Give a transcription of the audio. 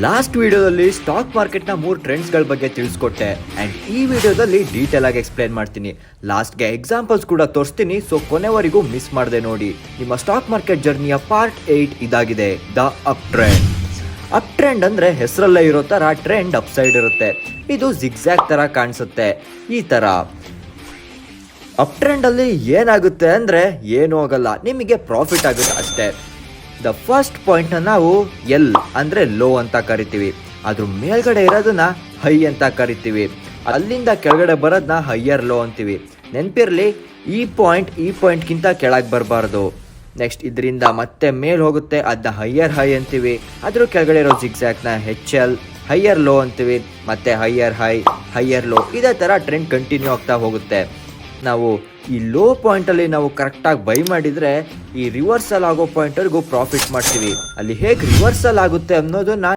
Last ವಿಡಿಯೋದಲ್ಲಿ stock ಮಾರ್ಕೆಟ್ನ 3 ಟ್ರೆಂಡ್ಸ್ಗಳ ಬಗ್ಗೆ ತಿಳಿಸ್ಕೊಟ್ಟೆ and ಈ ವಿಡಿಯೋದಲ್ಲಿ ಡೀಟೇಲ್ ಆಗಿ ಎಕ್ಸ್ಪ್ಲೈನ್ ಮಾಡ್ತೀನಿ. ಲಾಸ್ಟ್ಗೆ ಎಕ್ಸಾಂಪಲ್ಸ್ ಕೂಡ ತೋರಿಸ್ತೀನಿ, ಸೊ ಕೊನೆವರೆಗೂ ಮಿಸ್ ಮಾಡದೆ ನೋಡಿ. ನಿಮ್ಮ ಸ್ಟಾಕ್ ಮಾರ್ಕೆಟ್ ಜರ್ನಿಯ ಪಾರ್ಟ್ 8 ಇದಾಗಿದೆ, the up trend. Up trend ಅಂದರೆ ಹೆಸರಲ್ಲೇ ಇರೋ ಥರ ಟ್ರೆಂಡ್ ಅಪ್ ಸೈಡ್ ಇರುತ್ತೆ. ಇದು ಜಿಗ್ಜ್ಯಾಗ್ ಥರ ಕಾಣಿಸುತ್ತೆ. ಈ ಥರ ಅಪ್ ಟ್ರೆಂಡಲ್ಲಿ ಏನಾಗುತ್ತೆ ಅಂದರೆ ಏನೂ ಆಗಲ್ಲ, ನಿಮಗೆ ಪ್ರಾಫಿಟ್ ಆಗುತ್ತೆ ಅಷ್ಟೇ. ದ ಫಸ್ಟ್ ಪಾಯಿಂಟ್ನ ನಾವು ಎಲ್ ಅಂದರೆ ಲೋ ಅಂತ ಕರಿತೀವಿ. ಅದ್ರ ಮೇಲ್ಗಡೆ ಇರೋದನ್ನ ಹೈ ಅಂತ ಕರಿತೀವಿ. ಅಲ್ಲಿಂದ ಕೆಳಗಡೆ ಬರೋದನ್ನ ಹೈಯರ್ ಲೋ ಅಂತೀವಿ. ನೆನಪಿರಲಿ, ಈ ಪಾಯಿಂಟ್ಗಿಂತ ಕೆಳಗೆ ಬರಬಾರ್ದು. ನೆಕ್ಸ್ಟ್ ಇದರಿಂದ ಮತ್ತೆ ಮೇಲ್ ಹೋಗುತ್ತೆ, ಅದನ್ನ ಹೈಯರ್ ಹೈ ಅಂತೀವಿ. ಅದ್ರ ಕೆಳಗಡೆ ಇರೋ ಜಿಗ್ಜ್ಯಾಗ್ನ ಹೆಚ್ ಎಲ್, ಹೈಯರ್ ಲೋ ಅಂತೀವಿ. ಮತ್ತೆ ಹೈಯರ್ ಹೈ, ಹೈಯರ್ ಲೋ, ಇದೇ ಥರ ಟ್ರೆಂಡ್ ಕಂಟಿನ್ಯೂ ಆಗ್ತಾ ಹೋಗುತ್ತೆ. ನಾವು ಈ ಲೋ ಪಾಯಿಂಟಲ್ಲಿ ನಾವು ಕರೆಕ್ಟಾಗಿ ಬೈ ಮಾಡಿದರೆ ಈ ರಿವರ್ಸಲ್ ಆಗೋ ಪಾಯಿಂಟ್ವರೆಗೂ ಪ್ರಾಫಿಟ್ ಮಾಡ್ತೀವಿ. ಅಲ್ಲಿ ಹೇಗೆ ರಿವರ್ಸಲ್ ಆಗುತ್ತೆ ಅನ್ನೋದನ್ನ